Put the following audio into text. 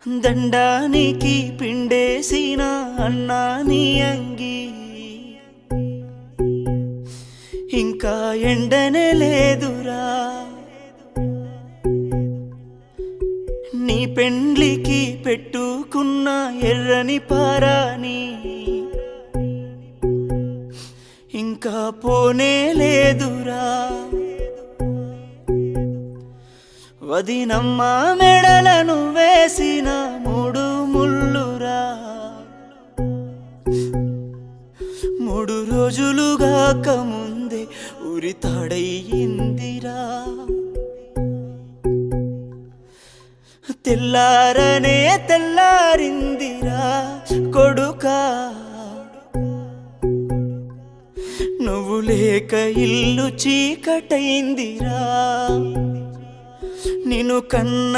దండానికి పిండేసిన అన్నా నీ అంగి ఇంకా ఎండనే లేదురా. నీ పెండ్లికి పెట్టుకున్న ఎర్రని పారాని ఇంకా పోనే లేదురా. వదినమ్మ మెడలను వేసిన 3 ముళ్ళురా. 3 రోజులుగాక ముందే ఉరితాడయ్యిందిరా. తెల్లారనే తెల్లారిందిరా కొడుకా, నువ్వు లేక ఇల్లు చీకటైందిరా. నిన్ను కన్న